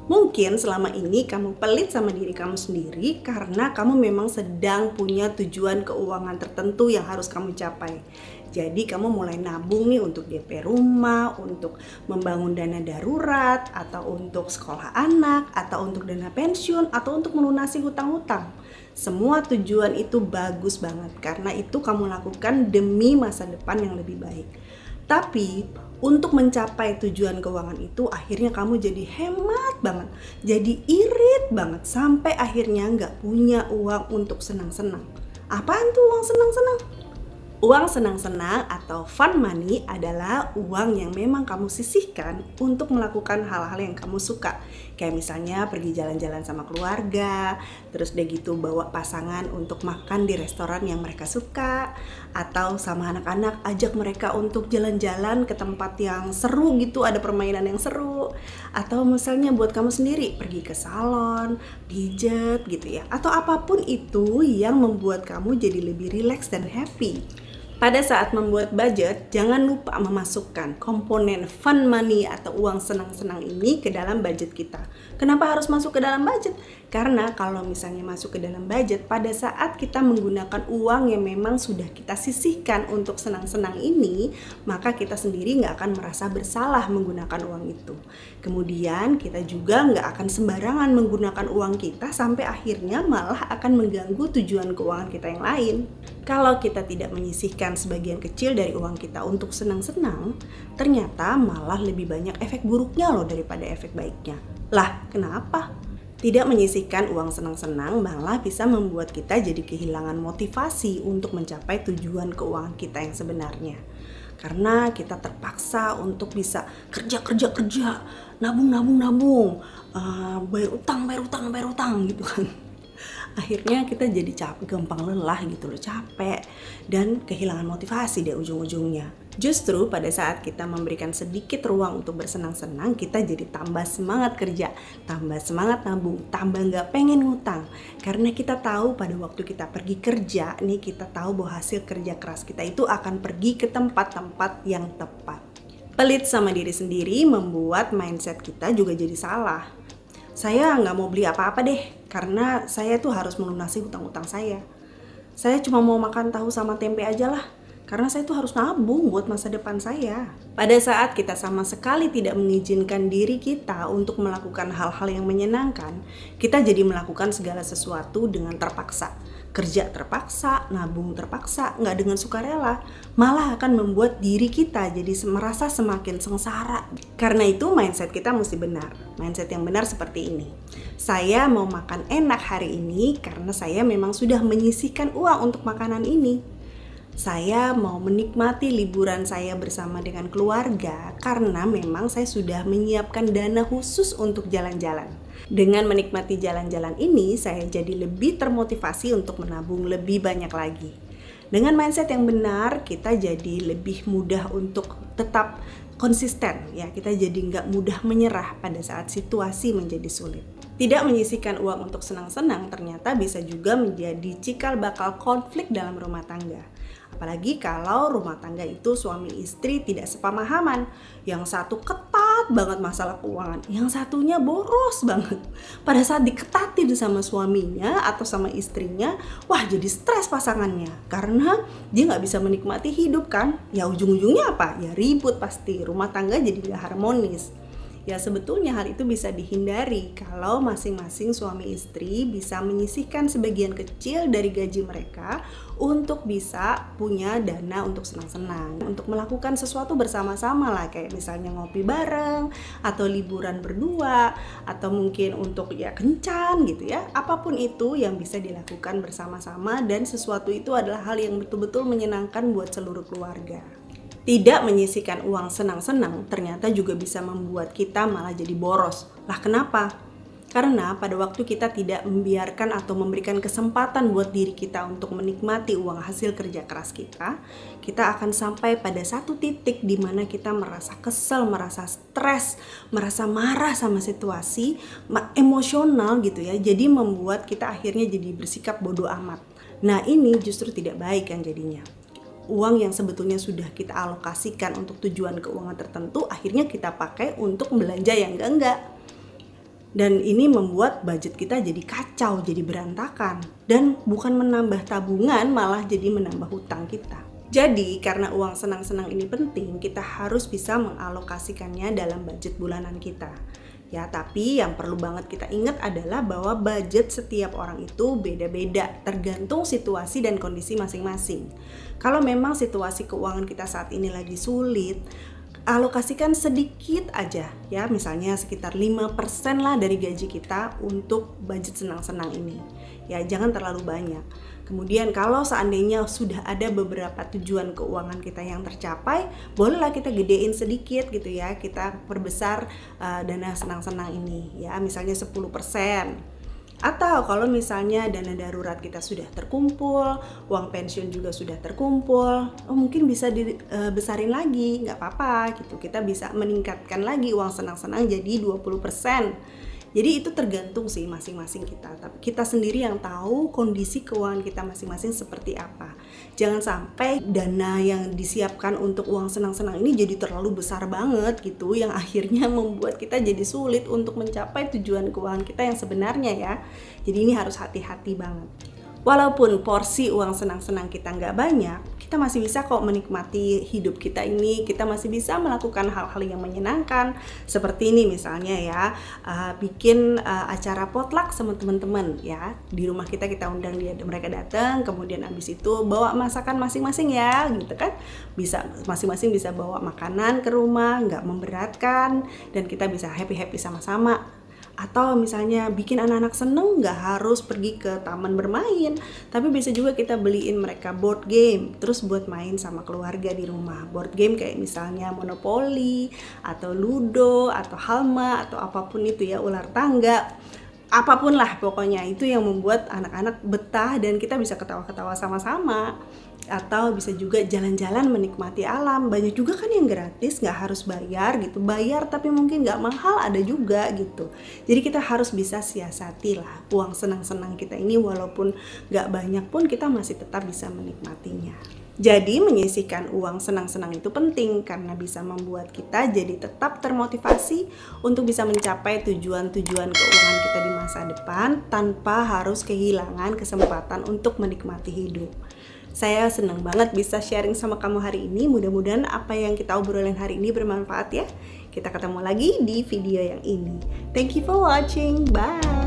Mungkin selama ini kamu pelit sama diri kamu sendiri karena kamu memang sedang punya tujuan keuangan tertentu yang harus kamu capai. Jadi kamu mulai nabung nih untuk DP rumah, untuk membangun dana darurat, atau untuk sekolah anak, atau untuk dana pensiun, atau untuk melunasi hutang-hutang. Semua tujuan itu bagus banget karena itu kamu lakukan demi masa depan yang lebih baik. Tapi untuk mencapai tujuan keuangan itu akhirnya kamu jadi hemat banget, jadi irit banget sampai akhirnya nggak punya uang untuk senang-senang. Apaan tuh uang senang-senang? Uang senang-senang atau fun money adalah uang yang memang kamu sisihkan untuk melakukan hal-hal yang kamu suka. Kayak misalnya pergi jalan-jalan sama keluarga, terus udah gitu bawa pasangan untuk makan di restoran yang mereka suka, atau sama anak-anak ajak mereka untuk jalan-jalan ke tempat yang seru gitu, ada permainan yang seru. Atau misalnya buat kamu sendiri pergi ke salon, pijat gitu ya, atau apapun itu yang membuat kamu jadi lebih rileks dan happy. Pada saat membuat budget, jangan lupa memasukkan komponen fun money atau uang senang-senang ini ke dalam budget kita. Kenapa harus masuk ke dalam budget? Karena kalau misalnya masuk ke dalam budget, pada saat kita menggunakan uang yang memang sudah kita sisihkan untuk senang-senang ini, maka kita sendiri nggak akan merasa bersalah menggunakan uang itu. Kemudian kita juga nggak akan sembarangan menggunakan uang kita sampai akhirnya malah akan mengganggu tujuan keuangan kita yang lain. Kalau kita tidak menyisihkan sebagian kecil dari uang kita untuk senang-senang, ternyata malah lebih banyak efek buruknya loh daripada efek baiknya. Lah, kenapa? Tidak menyisihkan uang senang-senang malah bisa membuat kita jadi kehilangan motivasi untuk mencapai tujuan keuangan kita yang sebenarnya. Karena kita terpaksa untuk bisa kerja, nabung, bayar utang gitu kan. Akhirnya kita jadi gampang lelah gitu loh, capek dan kehilangan motivasi deh ujung-ujungnya. Justru pada saat kita memberikan sedikit ruang untuk bersenang-senang, kita jadi tambah semangat kerja, tambah semangat nabung, tambah nggak pengen ngutang. Karena kita tahu pada waktu kita pergi kerja nih, kita tahu bahwa hasil kerja keras kita itu akan pergi ke tempat-tempat yang tepat. Pelit sama diri sendiri membuat mindset kita juga jadi salah. Saya nggak mau beli apa-apa deh, karena saya tuh harus melunasi hutang-hutang saya. Saya cuma mau makan tahu sama tempe aja lah, karena saya tuh harus nabung buat masa depan saya. Pada saat kita sama sekali tidak mengizinkan diri kita untuk melakukan hal-hal yang menyenangkan, kita jadi melakukan segala sesuatu dengan terpaksa. Kerja terpaksa, nabung terpaksa, nggak dengan sukarela, malah akan membuat diri kita jadi merasa semakin sengsara. Karena itu mindset kita mesti benar. Mindset yang benar seperti ini. Saya mau makan enak hari ini karena saya memang sudah menyisihkan uang untuk makanan ini. Saya mau menikmati liburan saya bersama dengan keluarga karena memang saya sudah menyiapkan dana khusus untuk jalan-jalan. Dengan menikmati jalan-jalan ini, saya jadi lebih termotivasi untuk menabung lebih banyak lagi. Dengan mindset yang benar, kita jadi lebih mudah untuk tetap konsisten. Ya, kita jadi nggak mudah menyerah pada saat situasi menjadi sulit. Tidak menyisihkan uang untuk senang-senang ternyata bisa juga menjadi cikal bakal konflik dalam rumah tangga. Apalagi kalau rumah tangga itu suami istri tidak sepemahaman. Yang satu ketat banget masalah keuangan, yang satunya boros banget. Pada saat diketatin sama suaminya atau sama istrinya, wah jadi stres pasangannya. Karena dia nggak bisa menikmati hidup kan. Ya ujung-ujungnya apa? Ya ribut pasti, rumah tangga jadi nggak harmonis. Ya sebetulnya hal itu bisa dihindari kalau masing-masing suami istri bisa menyisihkan sebagian kecil dari gaji mereka untuk bisa punya dana untuk senang-senang, untuk melakukan sesuatu bersama-sama lah, kayak misalnya ngopi bareng atau liburan berdua atau mungkin untuk ya kencan gitu ya. Apapun itu yang bisa dilakukan bersama-sama dan sesuatu itu adalah hal yang betul-betul menyenangkan buat seluruh keluarga. Tidak menyisihkan uang senang-senang ternyata juga bisa membuat kita malah jadi boros. Lah kenapa? Karena pada waktu kita tidak membiarkan atau memberikan kesempatan buat diri kita untuk menikmati uang hasil kerja keras kita, kita akan sampai pada satu titik di mana kita merasa kesel, merasa stres, merasa marah sama situasi, emosional gitu ya. Jadi membuat kita akhirnya jadi bersikap bodoh amat. Nah ini justru tidak baik kan jadinya. Uang yang sebetulnya sudah kita alokasikan untuk tujuan keuangan tertentu akhirnya kita pakai untuk belanja yang enggak. Dan ini membuat budget kita jadi kacau, jadi berantakan. Dan bukan menambah tabungan, malah jadi menambah hutang kita. Jadi karena uang senang-senang ini penting, kita harus bisa mengalokasikannya dalam budget bulanan kita. Ya, tapi yang perlu banget kita ingat adalah bahwa budget setiap orang itu beda-beda, tergantung situasi dan kondisi masing-masing. Kalau memang situasi keuangan kita saat ini lagi sulit, alokasikan sedikit aja ya, misalnya sekitar 5% lah dari gaji kita untuk budget senang-senang ini. Ya, jangan terlalu banyak. Kemudian kalau seandainya sudah ada beberapa tujuan keuangan kita yang tercapai, bolehlah kita gedein sedikit gitu ya, kita perbesar dana senang-senang ini ya, misalnya 10%. Atau kalau misalnya dana darurat kita sudah terkumpul, uang pensiun juga sudah terkumpul, mungkin bisa dibesarin lagi, nggak apa-apa gitu. Kita bisa meningkatkan lagi uang senang-senang jadi 20%. Jadi itu tergantung sih masing-masing kita. Tapi kita sendiri yang tahu kondisi keuangan kita masing-masing seperti apa. Jangan sampai dana yang disiapkan untuk uang senang-senang ini jadi terlalu besar banget gitu, yang akhirnya membuat kita jadi sulit untuk mencapai tujuan keuangan kita yang sebenarnya ya. Jadi ini harus hati-hati banget. Walaupun porsi uang senang-senang kita nggak banyak, kita masih bisa kok menikmati hidup kita ini. Kita masih bisa melakukan hal-hal yang menyenangkan. Seperti ini misalnya ya, bikin acara potluck sama teman-teman ya. Di rumah kita undang mereka datang, kemudian abis itu bawa masakan masing-masing ya, gitu kan. Bisa masing-masing bisa bawa makanan ke rumah, nggak memberatkan, dan kita bisa happy-happy sama-sama. Atau misalnya bikin anak-anak seneng, nggak harus pergi ke taman bermain, tapi bisa juga kita beliin mereka board game, terus buat main sama keluarga di rumah. Board game kayak misalnya Monopoly, atau Ludo, atau Halma, atau apapun itu ya, ular tangga. Apapun lah pokoknya, itu yang membuat anak-anak betah dan kita bisa ketawa-ketawa sama-sama. Atau bisa juga jalan-jalan menikmati alam. Banyak juga kan yang gratis, nggak harus bayar gitu. Bayar tapi mungkin nggak mahal, ada juga gitu. Jadi kita harus bisa siasati lah uang senang-senang kita ini, walaupun nggak banyak pun kita masih tetap bisa menikmatinya. Jadi menyisihkan uang senang-senang itu penting karena bisa membuat kita jadi tetap termotivasi untuk bisa mencapai tujuan-tujuan keuangan kita di masa depan tanpa harus kehilangan kesempatan untuk menikmati hidup. Saya senang banget bisa sharing sama kamu hari ini. Mudah-mudahan apa yang kita obrolin hari ini bermanfaat ya. Kita ketemu lagi di video yang ini. Thank you for watching. Bye.